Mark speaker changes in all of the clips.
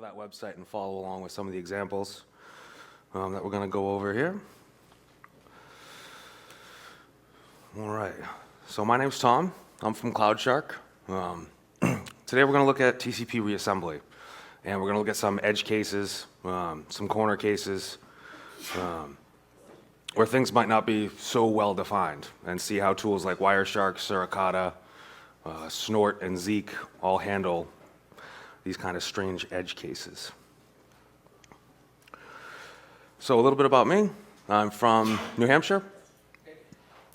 Speaker 1: that website and follow along with some of the examples that we're going to go over here. All right, so my name's Tom. I'm from CloudShark. Today we're going to look at TCP reassembly, and we're going to look at some edge cases, some corner cases, where things might not be so well defined, and see how tools like Wireshark, Suricata, Snort, and Zeek all handle these kind of strange edge cases. So a little bit about me. I'm from New Hampshire.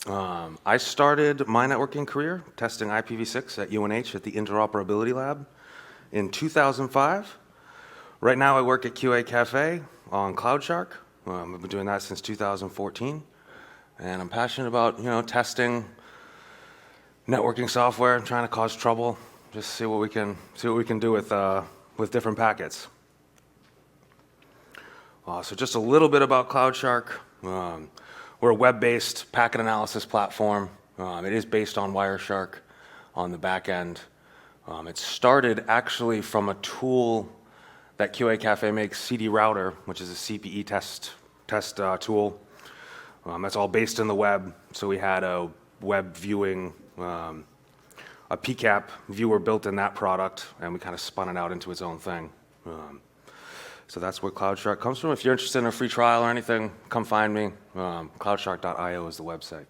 Speaker 1: I started my networking career testing IPv6 at UNH at the Interoperability Lab in 2005. Right now I work at QA Cafe on CloudShark. I've been doing that since 2014, and I'm passionate about testing networking software and trying to cause trouble, just see what we can do with different packets. So just a little bit about CloudShark. We're a web-based packet analysis platform. It is based on Wireshark on the back end. It started actually from a tool that QA Cafe makes, CD Router, which is a CPE test tool. That's all based in the web. So we had a web viewing, a PCAP viewer built in that product, and we kind of spun it out into its own thing. So that's where CloudShark comes from. If you're interested in a free trial or anything, come find me. Cloudshark.io is the website.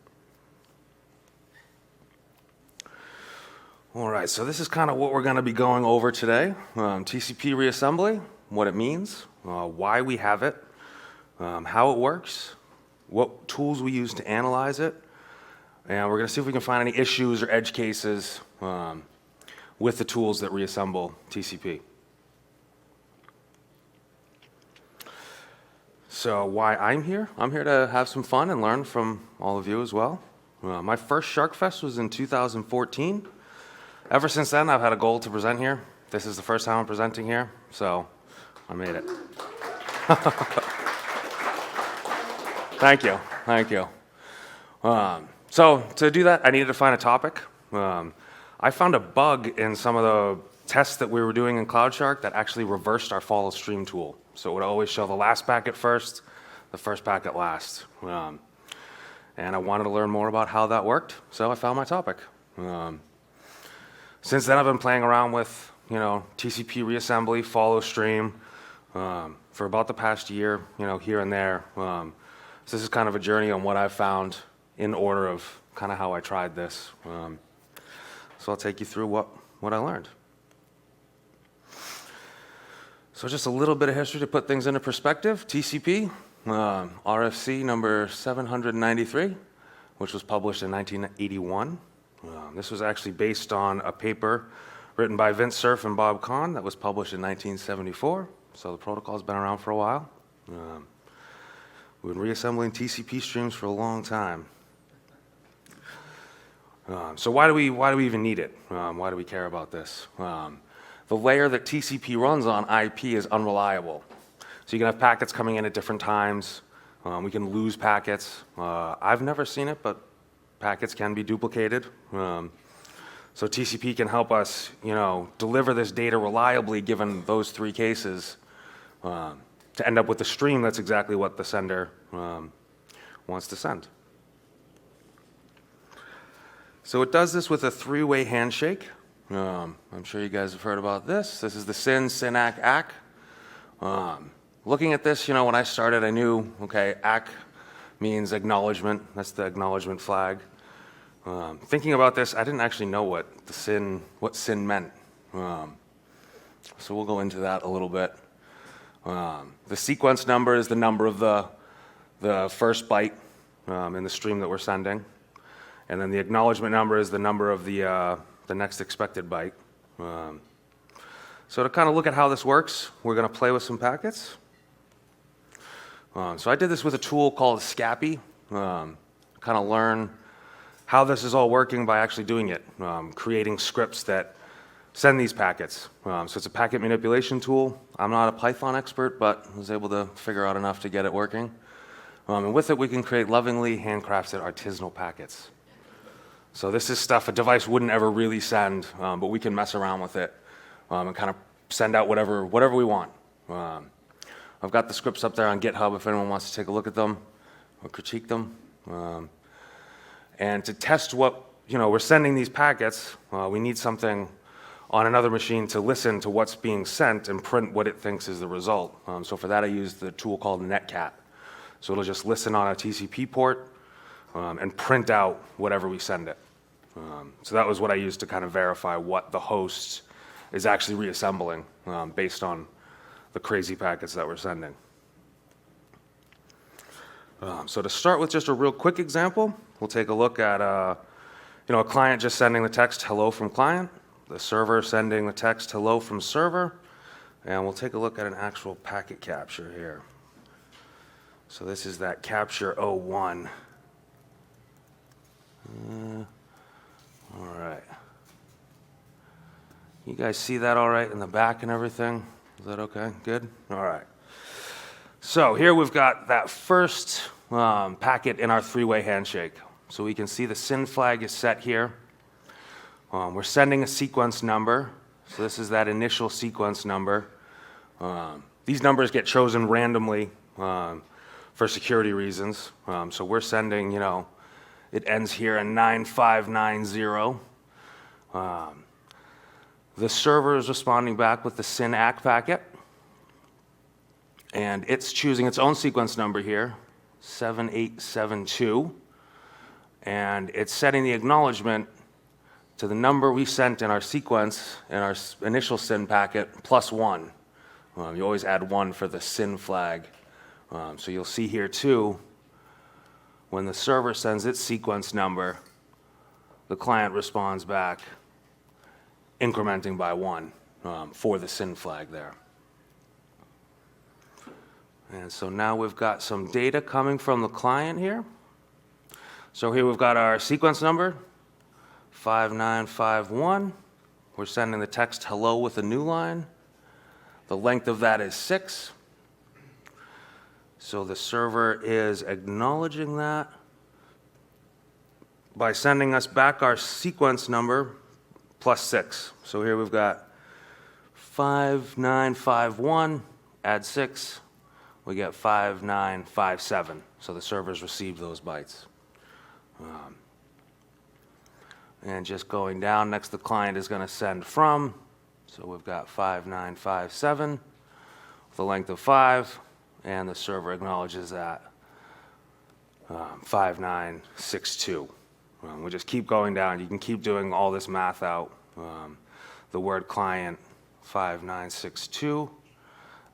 Speaker 1: All right, so this is kind of what we're going to be going over today. TCP reassembly, what it means, why we have it, how it works, what tools we use to analyze it, and we're going to see if we can find any issues or edge cases with the tools that reassemble TCP. So why I'm here? I'm here to have some fun and learn from all of you as well. My first SharkFest was in 2014. Ever since then, I've had a goal to present here. This is the first time I'm presenting here, so I made it. Thank you, thank you. So to do that, I needed to find a topic. I found a bug in some of the tests that we were doing in CloudShark that actually reversed our follow stream tool. So it would always show the last packet first, the first packet last. And I wanted to learn more about how that worked, so I found my topic. Since then, I've been playing around with TCP reassembly, follow stream, for about the past year, here and there. So this is kind of a journey on what I've found in order of kind of how I tried this. So I'll take you through what I learned. So just a little bit of history to put things into perspective. TCP, RFC number 793, which was published in 1981. This was actually based on a paper written by Vint Cerf and Bob Kahn that was published in 1974. So the protocol's been around for a while. We've been reassembling TCP streams for a long time. So why do we even need it? Why do we care about this? The layer that TCP runs on, IP, is unreliable. So you can have packets coming in at different times. We can lose packets. I've never seen it, but packets can be duplicated. So TCP can help us, deliver this data reliably given those three cases to end up with a stream that's exactly what the sender wants to send. So it does this with a three-way handshake. I'm sure you guys have heard about this. This is the SYN, SYN-ACK, ACK. Looking at this, when I started, I knew, okay, ACK means acknowledgement. That's the acknowledgement flag. Thinking about this, I didn't actually know what SYN meant. So we'll go into that a little bit. The sequence number is the number of the first byte in the stream that we're sending. And then the acknowledgement number is the number of the next expected byte. So to kind of look at how this works, we're going to play with some packets. So I did this with a tool called SCAPY, kind of learn how this is all working by actually doing it, creating scripts that send these packets. So it's a packet manipulation tool. I'm not a Python expert, but I was able to figure out enough to get it working. And with it, we can create lovingly handcrafted artisanal packets. So this is stuff a device wouldn't ever really send, but we can mess around with it and kind of send out whatever we want. I've got the scripts up there on GitHub if anyone wants to take a look at them or critique them. And to test what, we're sending these packets, we need something on another machine to listen to what's being sent and print what it thinks is the result. So for that I use the tool called netcat. So it'll just listen on a TCP port and print out whatever we send it. So that was what I used to kind of verify what the host is actually reassembling based on the crazy packets that we're sending. So to start with just a real quick example, we'll take a look at a client just sending the text hello from client, the server sending the text hello from server, and we'll take a look at an actual packet capture here. So this is that capture 01. All right. You guys see that all right in the back and everything? Is that okay? Good? All right. So here we've got that first packet in our three-way handshake. So we can see the SYN flag is set here. We're sending a sequence number. So this is that initial sequence number. These numbers get chosen randomly for security reasons. So we're sending, it ends here in 9590. The server is responding back with the SYN ACK packet. And it's choosing its own sequence number here, 7872. And it's setting the acknowledgement to the number we sent in our sequence, in our initial SYN packet, +1. You always add 1 for the SYN flag. So you'll see here too, when the server sends its sequence number, the client responds back, incrementing by 1 for the SYN flag there. And so now we've got some data coming from the client here. So here we've got our sequence number, 5951. We're sending the text hello with a new line. The length of that is 6. So the server is acknowledging that by sending us back our sequence number +6. So here we've got 5951, add 6, we get 5957. So the server's received those bytes. And just going down, next the client is going to send from. So we've got 5957 with a length of 5, and the server acknowledges that 5962. We just keep going down. You can keep doing all this math out. The word client 5962,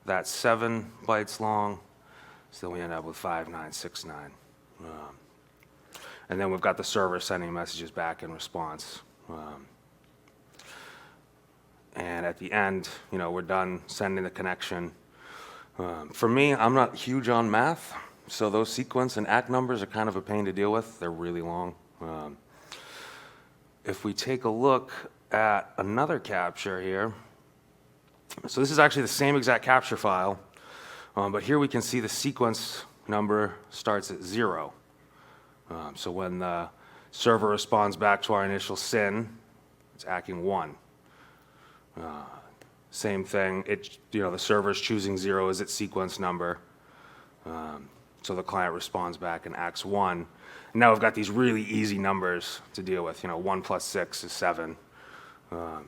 Speaker 1: that's 7 bytes long, so we end up with 5969. And then we've got the server sending messages back in response. And at the end, we're done sending the connection. For me, I'm not huge on math, so those sequence and ACK numbers are kind of a pain to deal with. They're really long. If we take a look at another capture here, so this is actually the same exact capture file, but here we can see the sequence number starts at 0. So when the server responds back to our initial SYN, it's ACKing 1. Same thing, the server's choosing 0 as its sequence number. So the client responds back and ACKs 1. And now we've got these really easy numbers to deal with. 1 plus 6 is 7.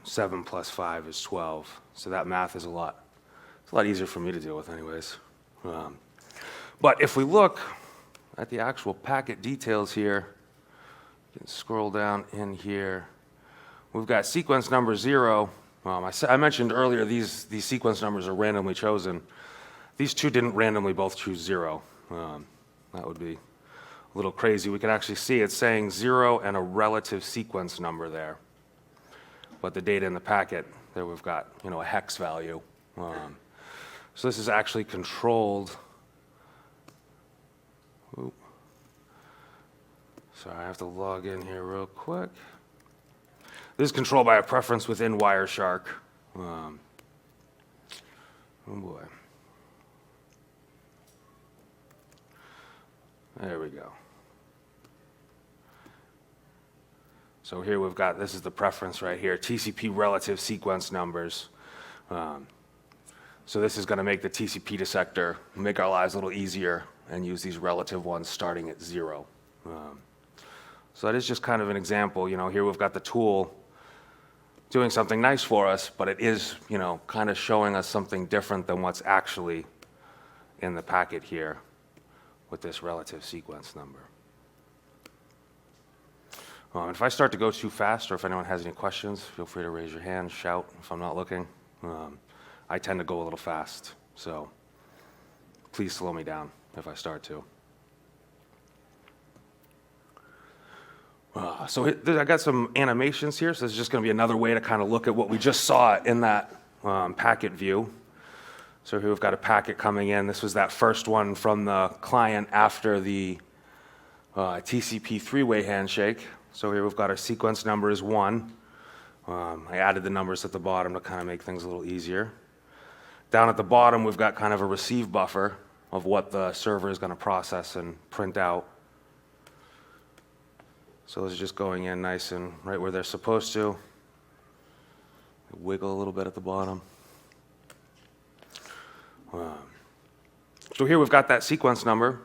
Speaker 1: 7 plus 5 is 12. So that math is it's a lot easier for me to deal with anyways. But if we look at the actual packet details here, you can scroll down in here. We've got sequence number 0. I mentioned earlier these sequence numbers are randomly chosen. These two didn't randomly both choose 0. That would be a little crazy. We can actually see it's saying 0 and a relative sequence number there. But the data in the packet, there we've got a hex value. So this is actually controlled. Ooh. Sorry, I have to log in here real quick. This is controlled by a preference within Wireshark. Oh boy. There we go. So here we've got, this is the preference right here, TCP relative sequence numbers. So this is going to make the TCP dissector, make our lives a little easier, and use these relative ones starting at 0. So that is just kind of an example. Here we've got the tool doing something nice for us, but it is, kind of showing us something different than what's actually in the packet here with this relative sequence number. If I start to go too fast, or if anyone has any questions, feel free to raise your hand, shout if I'm not looking. I tend to go a little fast, so please slow me down if I start to. So I got some animations here, so this is just going to be another way to kind of look at what we just saw in that packet view. So here we've got a packet coming in. This was that first one from the client after the TCP three-way handshake. So here we've got our sequence number is 1. I added the numbers at the bottom to kind of make things a little easier. Down at the bottom, we've got kind of a receive buffer of what the server is going to process and print out. So those are just going in nice and right where they're supposed to. Wiggle a little bit at the bottom. So here we've got that sequence number.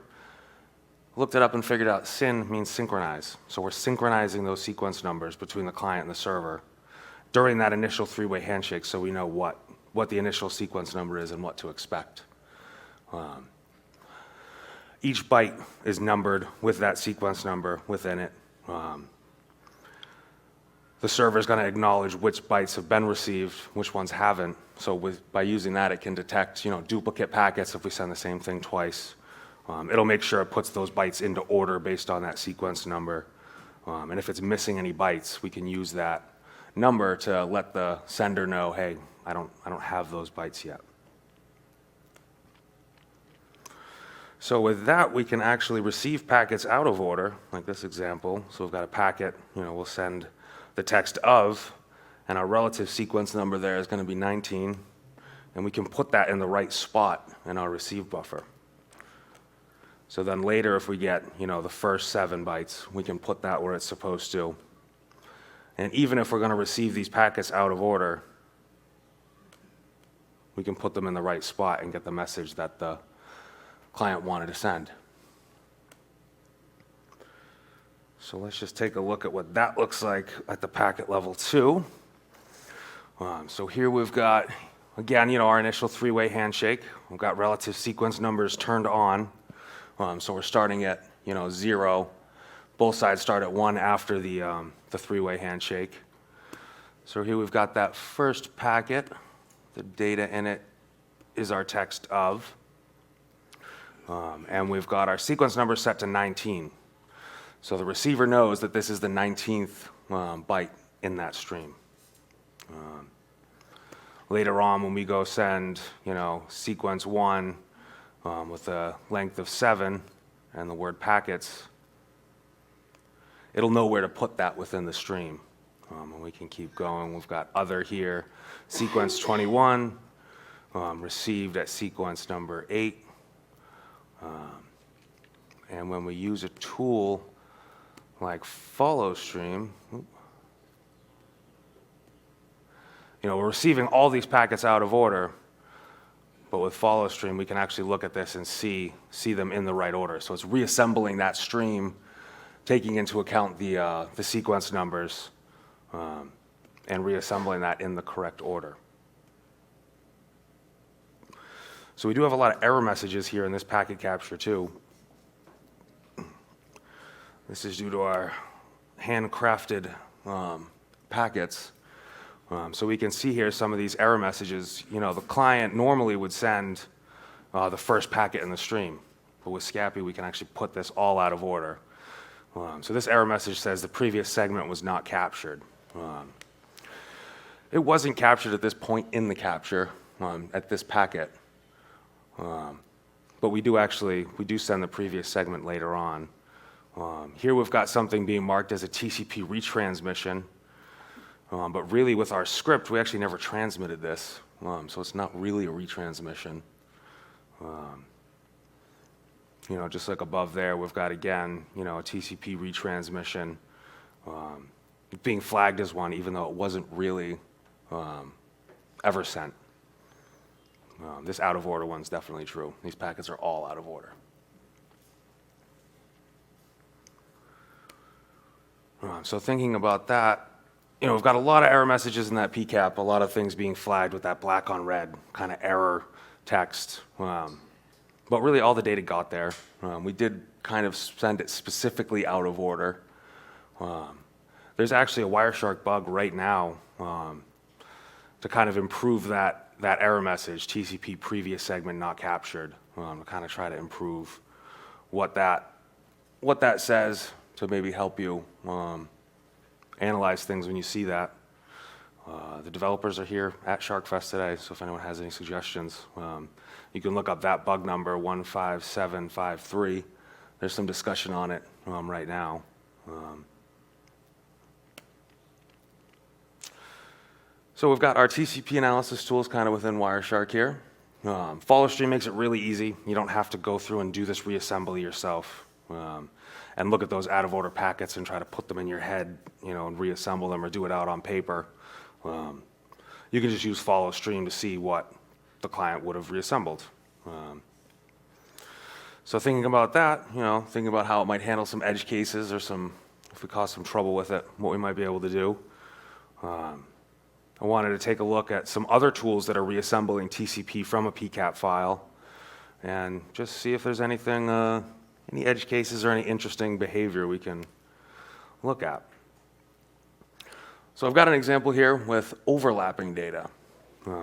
Speaker 1: Looked it up and figured out SYN means synchronize. So we're synchronizing those sequence numbers between the client and the server during that initial three-way handshake, so we know what the initial sequence number is and what to expect. Each byte is numbered with that sequence number within it. The server is going to acknowledge which bytes have been received, which ones haven't. So by using that, it can detect duplicate packets if we send the same thing twice. It'll make sure it puts those bytes into order based on that sequence number. And if it's missing any bytes, we can use that number to let the sender know, hey, I don't have those bytes yet. So with that, we can actually receive packets out of order, like this example. So we've got a packet, we'll send the text of, and our relative sequence number there is going to be 19, and we can put that in the right spot in our receive buffer. So then later, if we get, the first 7 bytes, we can put that where it's supposed to. And even if we're going to receive these packets out of order, we can put them in the right spot and get the message that the client wanted to send. So let's just take a look at what that looks like at the packet level 2. So here we've got, again, our initial three-way handshake. We've got relative sequence numbers turned on. So we're starting at 0. Both sides start at 1 after the three-way handshake. So here we've got that first packet. The data in it is our text of. And we've got our sequence number set to 19. So the receiver knows that this is the 19th byte in that stream. Later on, when we go send, sequence 1 with a length of 7 and the word packets, it'll know where to put that within the stream. And we can keep going. We've got other here, sequence 21, received at sequence number 8. And when we use a tool like follow stream, we're receiving all these packets out of order, but with follow stream, we can actually look at this and see them in the right order. So it's reassembling that stream, taking into account the sequence numbers, and reassembling that in the correct order. So we do have a lot of error messages here in this packet capture too. This is due to our handcrafted packets. So we can see here some of these error messages. The client normally would send the first packet in the stream, but with SCAPY we can actually put this all out of order. So this error message says the previous segment was not captured. It wasn't captured at this point in the capture, at this packet. But we do send the previous segment later on. Here we've got something being marked as a TCP retransmission, but really with our script, we actually never transmitted this, so it's not really a retransmission. Just like above there, we've got, again, a TCP retransmission being flagged as one, even though it wasn't really ever sent. This out of order one's definitely true. These packets are all out of order. So thinking about that, we've got a lot of error messages in that PCAP, a lot of things being flagged with that black on red kind of error text. But really all the data got there. We did kind of send it specifically out of order. There's actually a Wireshark bug right now to kind of improve that error message, TCP previous segment not captured, to kind of try to improve what that says to maybe help you analyze things when you see that. The developers are here at SharkFest today, so if anyone has any suggestions, you can look up that bug number, 15753. There's some discussion on it right now. So we've got our TCP analysis tools kind of within Wireshark here. Follow stream makes it really easy. You don't have to go through and do this reassembly yourself and look at those out of order packets and try to put them in your head, and reassemble them or do it out on paper. You can just use follow stream to see what the client would have reassembled. So thinking about that, thinking about how it might handle some edge cases or if we cause some trouble with it, what we might be able to do. I wanted to take a look at some other tools that are reassembling TCP from a PCAP file and just see if there's anything, any edge cases or any interesting behavior we can look at. So I've got an example here with overlapping data.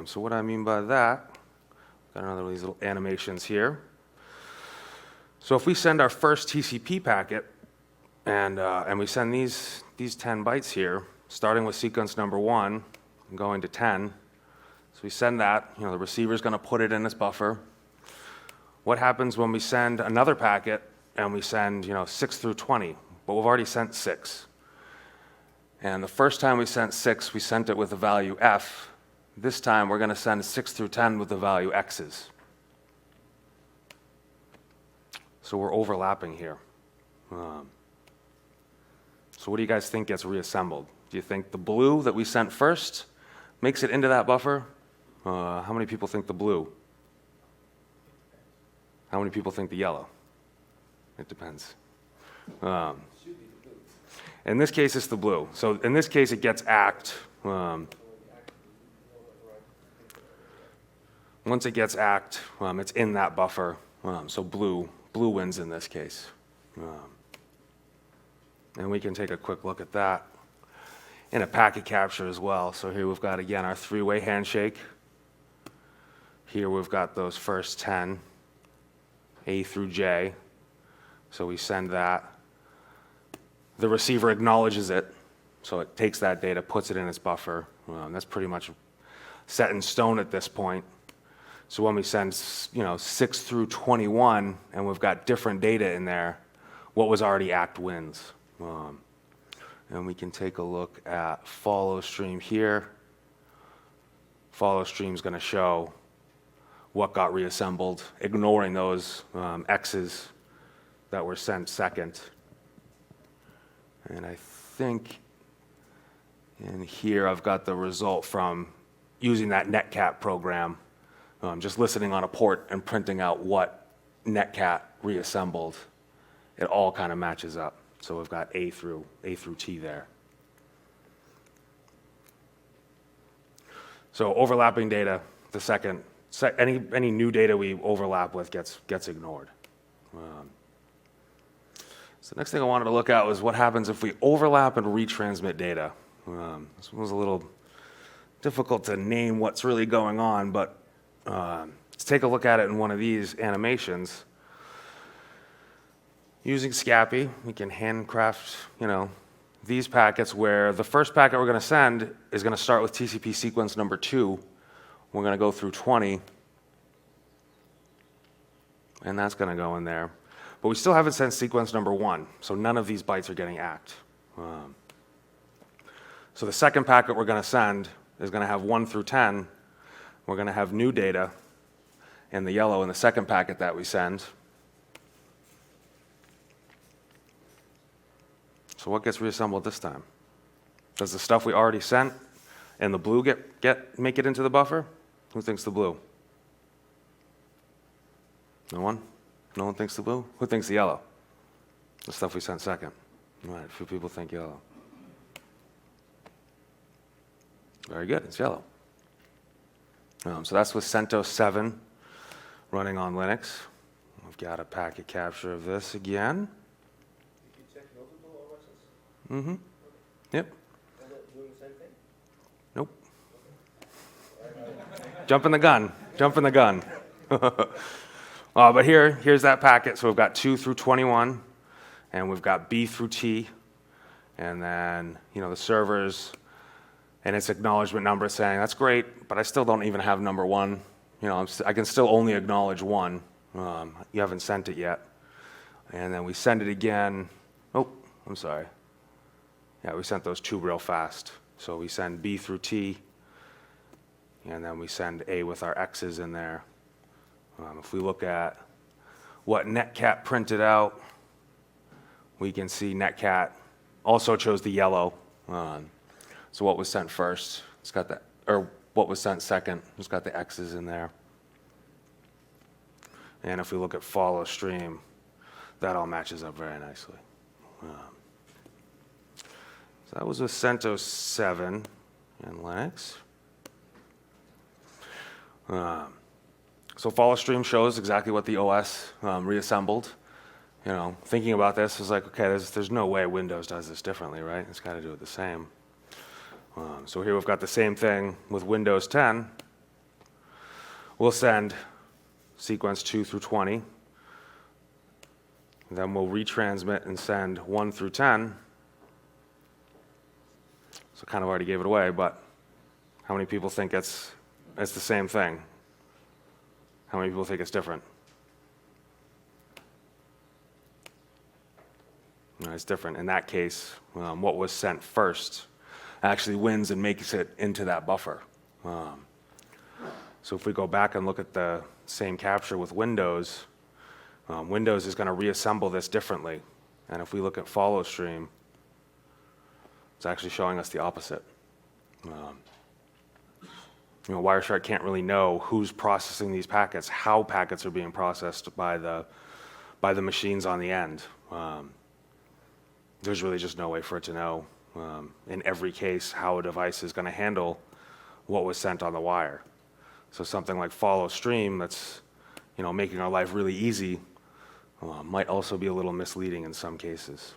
Speaker 1: So what I mean by that, got another of these little animations here. So if we send our first TCP packet and we send these 10 bytes here, starting with sequence number 1, going to 10. So we send that, the receiver's going to put it in its buffer. What happens when we send another packet and we send, 6 through 20? But we've already sent 6. And the first time we sent 6, we sent it with the value F. This time we're going to send 6 through 10 with the value X's. So we're overlapping here. So what do you guys think gets reassembled? Do you think the blue that we sent first makes it into that buffer? How many people think the blue? How many people think the yellow? It depends. In this case, it's the blue. So in this case, it gets ACKed. Once it gets ACKed, it's in that buffer. So blue wins in this case. And we can take a quick look at that in a packet capture as well. So here we've got, again, our 3-way handshake. Here we've got those first 10, A through J. So we send that. The receiver acknowledges it. So it takes that data, puts it in its buffer. That's pretty much set in stone at this point. So when we send 6 through 21 and we've got different data in there, what was already ACKed wins. And we can take a look at follow stream here. Follow stream is going to show what got reassembled, ignoring those X's that were sent second. And I think in here I've got the result from using that netcat program, just listening on a port and printing out what netcat reassembled. It all kind of matches up. So we've got A through T there. So overlapping data, any new data we overlap with gets ignored. So the next thing I wanted to look at was what happens if we overlap and retransmit data. This one was a little difficult to name what's really going on, but let's take a look at it in one of these animations. Using SCAPY, we can handcraft, these packets where the first packet we're going to send is going to start with TCP sequence number 2. We're going to go through 20, and that's going to go in there. But we still haven't sent sequence number 1, so none of these bytes are getting ACKed. So the second packet we're going to send is going to have 1 through 10. We're going to have new data in the yellow in the second packet that we send. So what gets reassembled this time? Does the stuff we already sent and the blue make it into the buffer? Who thinks the blue? No one? No one thinks the blue? Who thinks the yellow? The stuff we sent second. All right, a few people think yellow. Very good, it's yellow. So that's with CentOS 7 running on Linux. We've got a packet capture of this again.
Speaker 2: Did you check multiple OSs?
Speaker 1: Mm-hmm. Yep.
Speaker 2: And they're doing the same thing?
Speaker 1: Nope. Jumping the gun. Jumping the gun. But here's that packet. So we've got 2 through 21, and we've got B through T, and then the servers and its acknowledgement number saying that's great, but I still don't even have number 1. I can still only acknowledge 1. You haven't sent it yet, and then we send it again. Oh, I'm sorry. Yeah, we sent those 2 real fast. So we send B through T, and then we send A with our X's in there. If we look at what Netcat printed out, we can see Netcat also chose the yellow. So what was sent first, it's got that, or what was sent second, it's got the X's in there. And if we look at follow stream, that all matches up very nicely. So that was with CentOS 7 in Linux. So follow stream shows exactly what the OS reassembled. Thinking about this is like, okay, there's no way Windows does this differently, right? It's got to do it the same. So here we've got the same thing with Windows 10. We'll send sequence 2 through 20. Then we'll retransmit and send 1 through 10. So kind of already gave it away, but how many people think it's the same thing? How many people think it's different? No, it's different. In that case, what was sent first actually wins and makes it into that buffer. So if we go back and look at the same capture with Windows, Windows is going to reassemble this differently. And if we look at follow stream, it's actually showing us the opposite. Wireshark can't really know who's processing these packets, how packets are being processed by the machines on the end. There's really just no way for it to know in every case how a device is going to handle what was sent on the wire. So something like follow stream that's making our life really easy might also be a little misleading in some cases.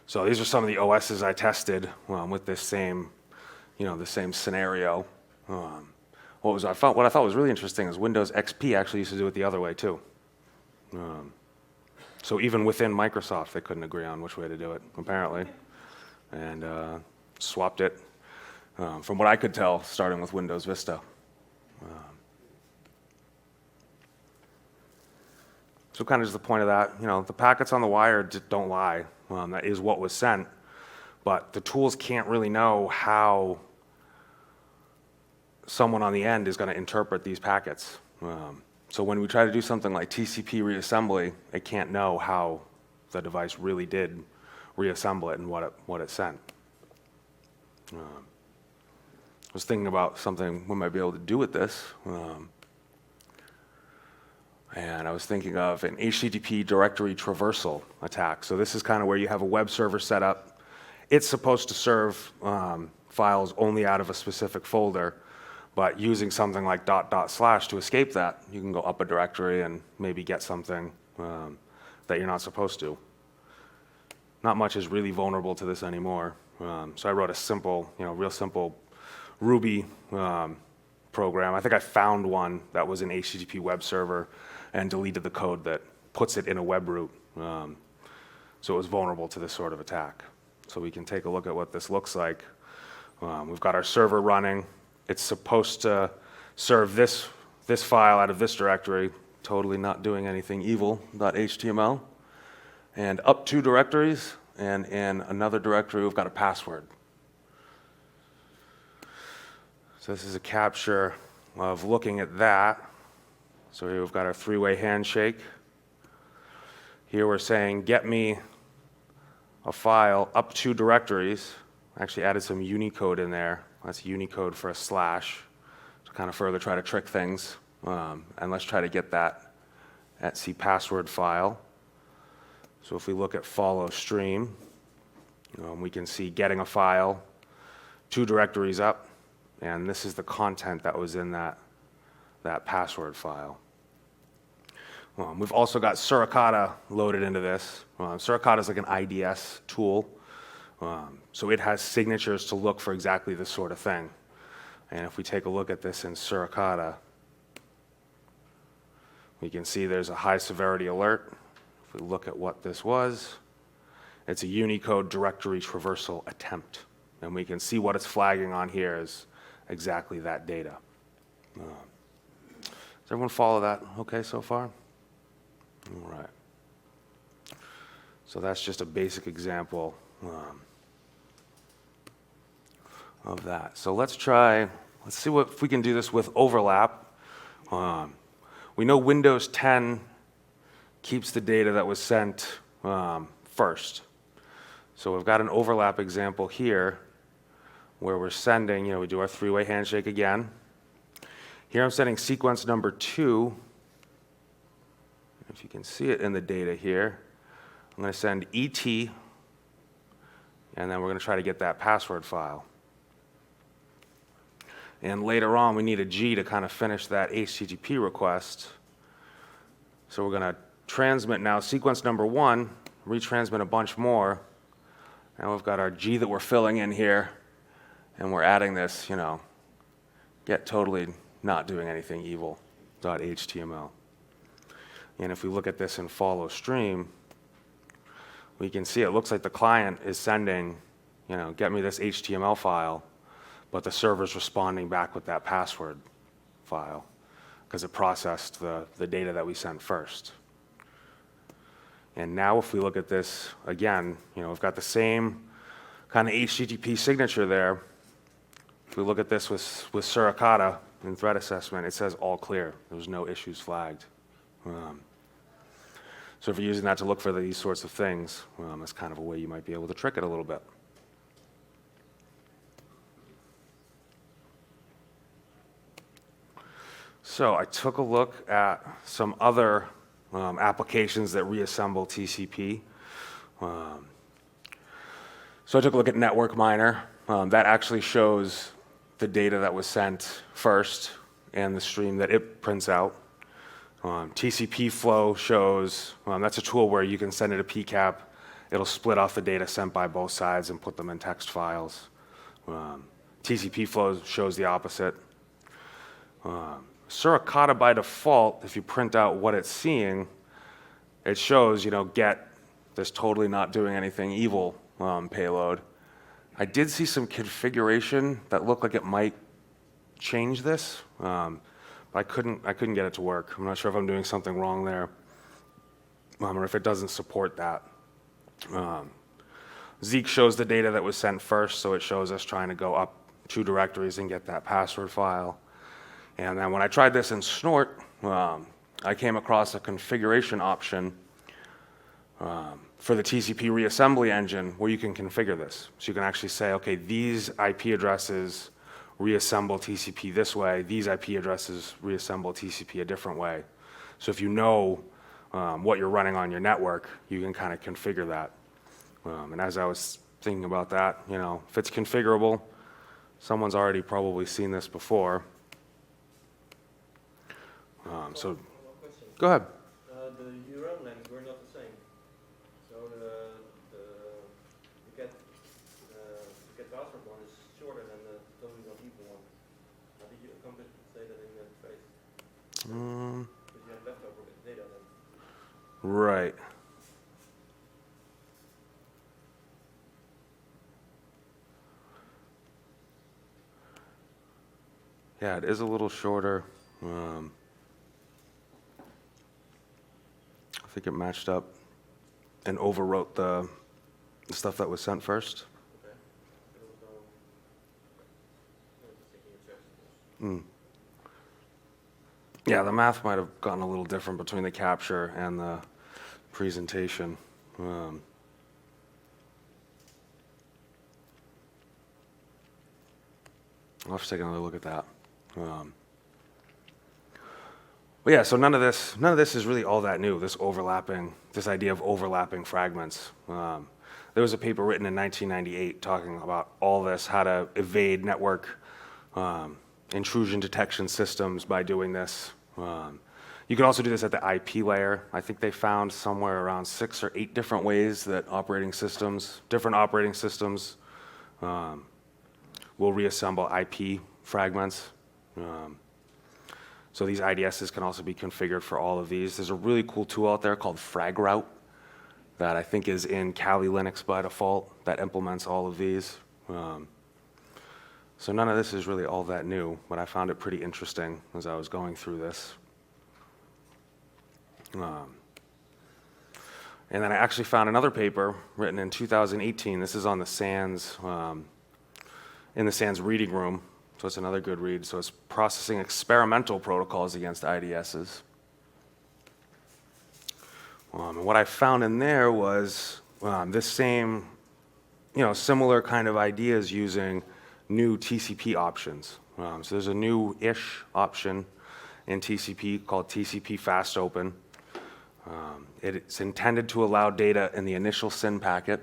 Speaker 1: So these are some of the OSs I tested with this same, the same scenario. What I thought was really interesting is Windows XP actually used to do it the other way too. So even within Microsoft, they couldn't agree on which way to do it, apparently, and swapped it, from what I could tell, starting with Windows Vista. So kind of just the point of that, the packets on the wire don't lie. That is what was sent, but the tools can't really know how someone on the end is going to interpret these packets. So when we try to do something like TCP reassembly, it can't know how the device really did reassemble it and what it sent. I was thinking about something we might be able to do with this. And I was thinking of an HTTP directory traversal attack. So this is kind of where you have a web server set up. It's supposed to serve files only out of a specific folder, but using something like .. to escape that, you can go up a directory and maybe get something that you're not supposed to. Not much is really vulnerable to this anymore. So I wrote a simple, real simple Ruby program. I think I found one that was an HTTP web server and deleted the code that puts it in a web root. So it was vulnerable to this sort of attack. So we can take a look at what this looks like. We've got our server running. It's supposed to serve this file out of this directory, totally not doing anything evil, .html. And up 2 directories, and in another directory, we've got a password. So this is a capture of looking at that. So here we've got our 3-way handshake. Here we're saying, get me a file up 2 directories. Actually added some Unicode in there. That's Unicode for a slash. to kind of further try to trick things. And let's try to get that etc password file. So if we look at follow stream, we can see getting a file, 2 directories up, and this is the content that was in that password file. We've also got Suricata loaded into this. Suricata is like an IDS tool, so it has signatures to look for exactly this sort of thing. And if we take a look at this in Suricata, we can see there's a high severity alert. If we look at what this was, it's a Unicode directory traversal attempt. And we can see what it's flagging on here is exactly that data. Does everyone follow that okay so far? All right. So that's just a basic example of that. So let's see if we can do this with overlap. We know Windows 10 keeps the data that was sent first. So we've got an overlap example here where we're sending, we do our 3-way handshake again. Here I'm sending sequence number 2. If you can see it in the data here, I'm going to send ET, and then we're going to try to get that password file. And later on, we need a G to kind of finish that HTTP request. So we're going to transmit now sequence number 1, retransmit a bunch more. Now we've got our G that we're filling in here, and we're adding this, get totally not doing anything evil .html. And if we look at this in follow stream, we can see it looks like the client is sending, get me this HTML file, but the server's responding back with that password file because it processed the data that we sent first. And now if we look at this again, we've got the same kind of HTTP signature there. If we look at this with Suricata in threat assessment, it says all clear. There's no issues flagged. So if you're using that to look for these sorts of things, that's kind of a way you might be able to trick it a little bit. So I took a look at some other applications that reassemble TCP. So I took a look at Network Miner. That actually shows the data that was sent first and the stream that it prints out. TCP flow shows, that's a tool where you can send it a PCAP. It'll split off the data sent by both sides and put them in text files. TCP flow shows the opposite. Suricata by default, if you print out what it's seeing, it shows, get this totally not doing anything evil payload. I did see some configuration that looked like it might change this. I couldn't get it to work. I'm not sure if I'm doing something wrong there, or if it doesn't support that. Zeek shows the data that was sent first, so it shows us trying to go up 2 directories and get that password file. And then when I tried this in Snort, I came across a configuration option for the TCP reassembly engine where you can configure this. So you can actually say, okay, these IP addresses reassemble TCP this way, these IP addresses reassemble TCP a different way. So if you know what you're running on your network, you can kind of configure that. And as I was thinking about that, if it's configurable, someone's already probably seen this before. So go ahead.
Speaker 2: The URL lengths were not the same. So the get password one is shorter than the totally not equal one. How did you compensate that in the trace? Because you have leftover data then.
Speaker 1: Right. Yeah, it is a little shorter. I think it matched up and overwrote the stuff that was sent first.
Speaker 2: Okay. There was no taking a check.
Speaker 1: Yeah, the math might have gotten a little different between the capture and the presentation. I'll have to take another look at that. But yeah, so none of this is really all that new, this idea of overlapping fragments. There was a paper written in 1998 talking about all this, how to evade network intrusion detection systems by doing this. You can also do this at the IP layer. I think they found somewhere around 6 or 8 different ways that different operating systems will reassemble IP fragments. So these IDSs can also be configured for all of these. There's a really cool tool out there called FragRoute that I think is in Kali Linux by default that implements all of these. So none of this is really all that new, but I found it pretty interesting as I was going through this. And then I actually found another paper written in 2018. This is on the SANS, in the SANS reading room. So it's another good read. So it's processing experimental protocols against IDSs. And what I found in there was this same, similar kind of ideas using new TCP options. So there's a new-ish option in TCP called TCP Fast Open. It's intended to allow data in the initial SYN packet.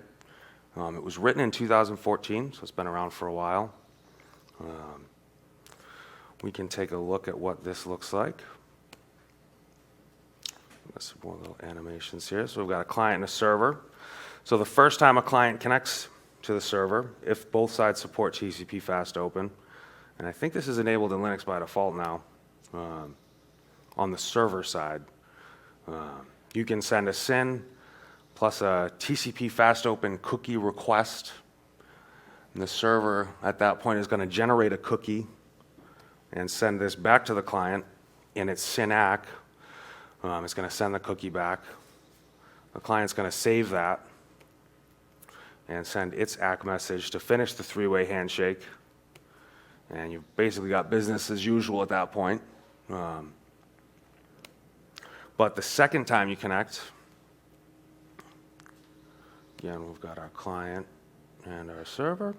Speaker 1: It was written in 2014, so it's been around for a while. We can take a look at what this looks like. Let's more little animations here. So we've got a client and a server. So the first time a client connects to the server, if both sides support TCP Fast Open, and I think this is enabled in Linux by default now, on the server side, you can send a SYN plus a TCP Fast Open cookie request. And the server at that point is going to generate a cookie and send this back to the client in its SYN ACK. It's going to send the cookie back. The client's going to save that and send its ACK message to finish the 3-way handshake. And you've basically got business as usual at that point. But the second time you connect, again, we've got our client and our server.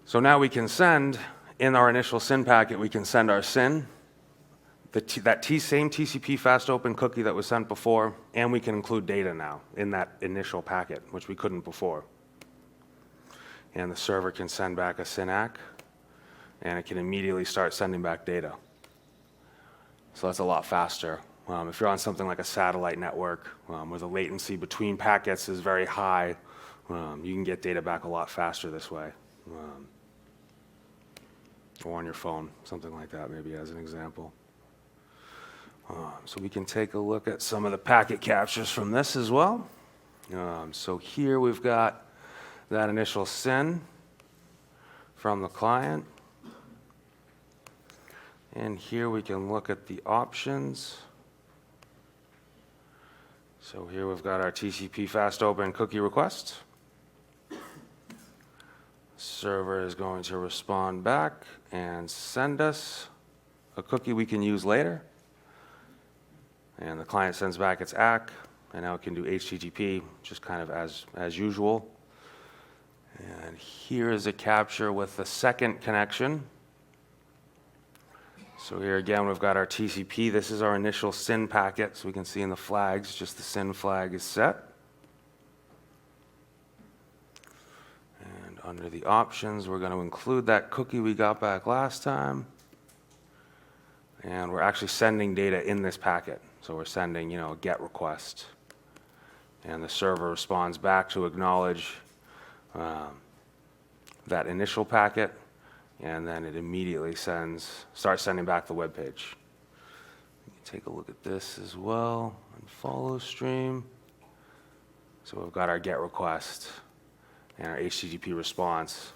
Speaker 1: So now we can send, in our initial SYN packet, we can send our SYN, that same TCP Fast Open cookie that was sent before, and we can include data now in that initial packet, which we couldn't before. And the server can send back a SYN ACK, and it can immediately start sending back data. So that's a lot faster. If you're on something like a satellite network where the latency between packets is very high, you can get data back a lot faster this way. Or on your phone, something like that maybe as an example. So we can take a look at some of the packet captures from this as well. So here we've got that initial SYN from the client. And here we can look at the options. So here we've got our TCP Fast Open cookie request. Server is going to respond back and send us a cookie we can use later. And the client sends back its ACK, and now it can do HTTP, just kind of as usual. And here is a capture with the second connection. So here again, we've got our TCP. This is our initial SYN packet, so we can see in the flags, just the SYN flag is set. And under the options, we're going to include that cookie we got back last time. And we're actually sending data in this packet. So we're sending, a GET request. And the server responds back to acknowledge that initial packet. And then it immediately starts sending back the web page. You can take a look at this as well and follow stream. So we've got our GET request and our HTTP response.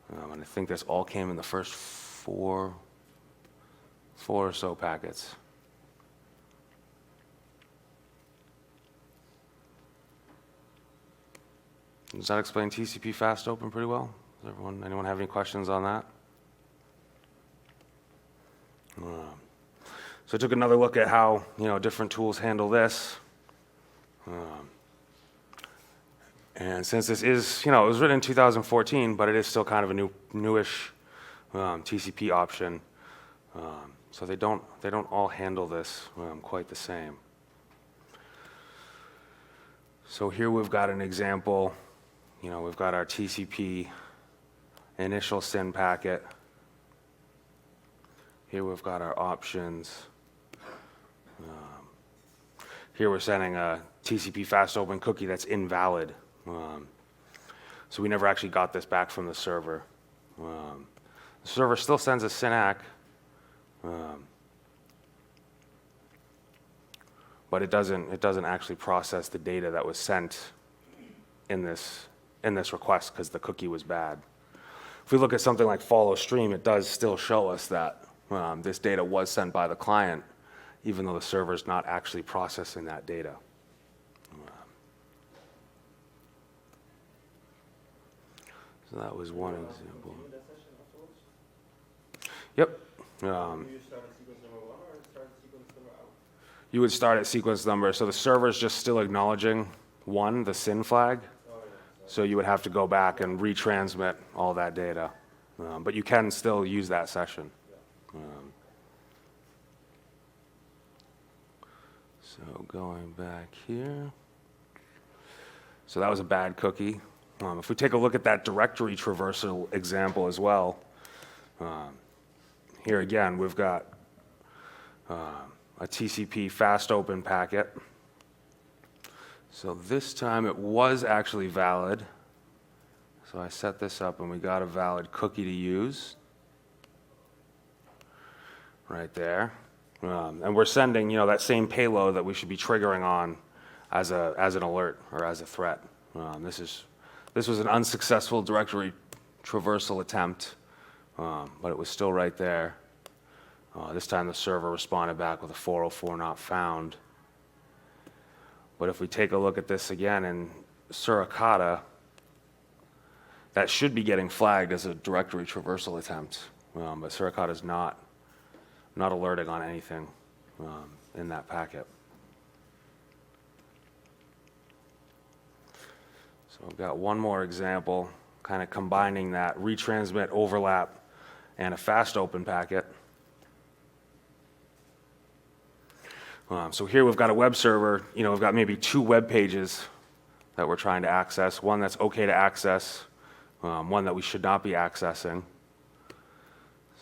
Speaker 1: And I think this all came in the first four or so packets. Does that explain TCP Fast Open pretty well? Does anyone have any questions on that? So I took another look at how different tools handle this. And since this is, it was written in 2014, but it is still kind of a newish TCP option. So they don't all handle this quite the same. So here we've got an example. We've got our TCP initial SYN packet. Here we've got our options. Here we're sending a TCP Fast Open cookie that's invalid. So we never actually got this back from the server. The server still sends a SYN-ACK, but it doesn't actually process the data that was sent in this request because the cookie was bad. If we look at something like follow stream, it does still show us that this data was sent by the client, even though the server is not actually processing that data. So that was one example. Yep.
Speaker 2: Do you start at sequence number 1 or start at sequence number out?
Speaker 1: You would start at sequence number. So the server is just still acknowledging 1, the SYN flag.
Speaker 2: Oh, yeah.
Speaker 1: So you would have to go back and retransmit all that data. But you can still use that session. So going back here. So that was a bad cookie. If we take a look at that directory traversal example as well, here again, we've got a TCP Fast Open packet. So this time it was actually valid. So I set this up and we got a valid cookie to use right there. And we're sending, that same payload that we should be triggering on as an alert or as a threat. This was an unsuccessful directory traversal attempt, but it was still right there. This time the server responded back with a 404 not found. But if we take a look at this again in Suricata, that should be getting flagged as a directory traversal attempt, but Suricata is not alerting on anything in that packet. So I've got one more example, kind of combining that retransmit overlap and a fast open packet. So here we've got a web server, we've got maybe 2 web pages that we're trying to access, one that's okay to access, one that we should not be accessing.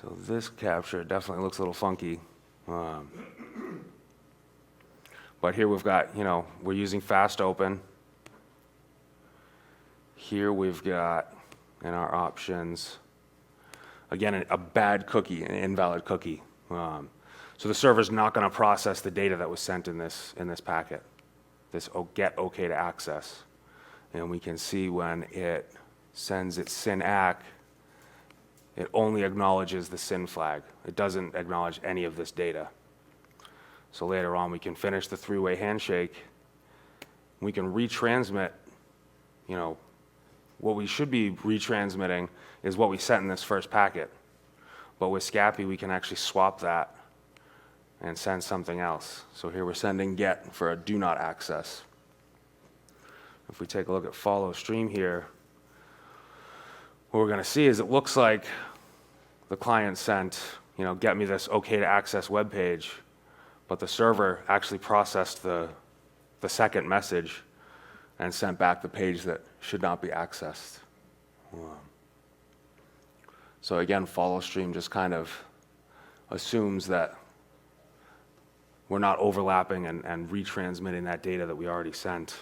Speaker 1: So this capture definitely looks a little funky. But here we've got, we're using fast open. Here we've got in our options, again, a bad cookie, an invalid cookie. So the server's not going to process the data that was sent in this packet, this get okay to access. And we can see when it sends its SYN-ACK, it only acknowledges the SYN flag. It doesn't acknowledge any of this data. So later on, we can finish the 3-way handshake. We can retransmit, what we should be retransmitting is what we sent in this first packet. But with SCAPY, we can actually swap that and send something else. So here we're sending get for a do not access. If we take a look at follow stream here, what we're going to see is it looks like the client sent, get me this okay to access web page, but the server actually processed the second message and sent back the page that should not be accessed. So again, follow stream just kind of assumes that we're not overlapping and retransmitting that data that we already sent,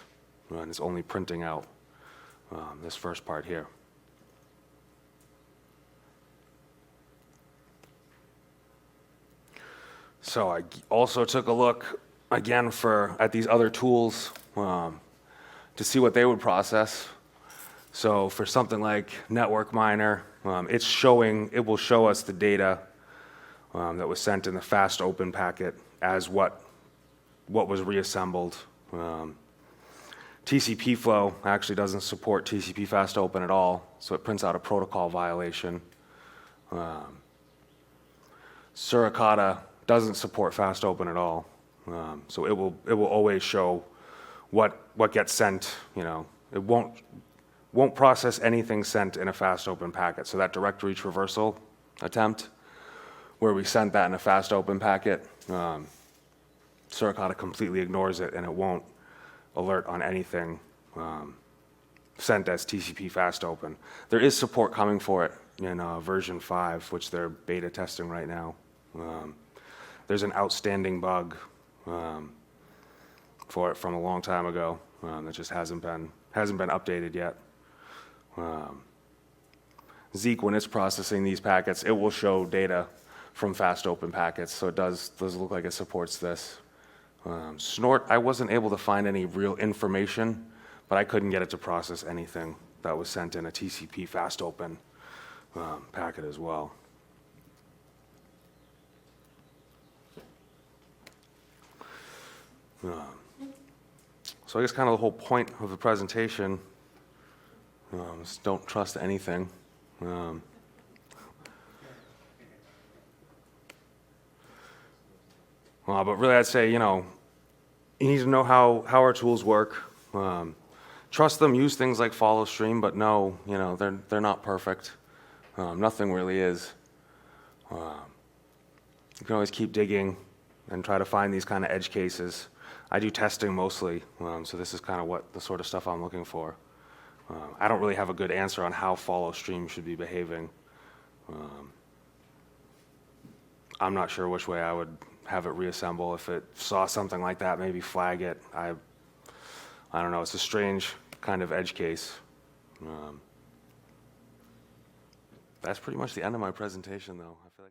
Speaker 1: and it's only printing out this first part here. So I also took a look again at these other tools to see what they would process. So for something like Network Miner, it will show us the data that was sent in the fast open packet as what was reassembled. TCP flow actually doesn't support TCP Fast Open at all, so it prints out a protocol violation. Suricata doesn't support Fast Open at all, so it will always show what gets sent. It won't process anything sent in a Fast Open packet. So that directory traversal attempt where we sent that in a fast open packet. Suricata completely ignores it and it won't alert on anything sent as TCP Fast Open. There is support coming for it in version 5, which they're beta testing right now. There's an outstanding bug for it from a long time ago that just hasn't been updated yet. Zeek, when it's processing these packets, it will show data from fast open packets, so it does look like it supports this. Snort, I wasn't able to find any real information, but I couldn't get it to process anything that was sent in a TCP Fast Open packet as well. So I guess kind of the whole point of the presentation is don't trust anything. But really I'd say, you need to know how our tools work. Trust them, use things like follow stream, but no, they're not perfect. Nothing really is. You can always keep digging and try to find these kind of edge cases. I do testing mostly, so this is kind of what the sort of stuff I'm looking for. I don't really have a good answer on how follow stream should be behaving. I'm not sure which way I would have it reassemble. If it saw something like that, maybe flag it. I don't know, it's a strange kind of edge case. That's pretty much the end of my presentation though.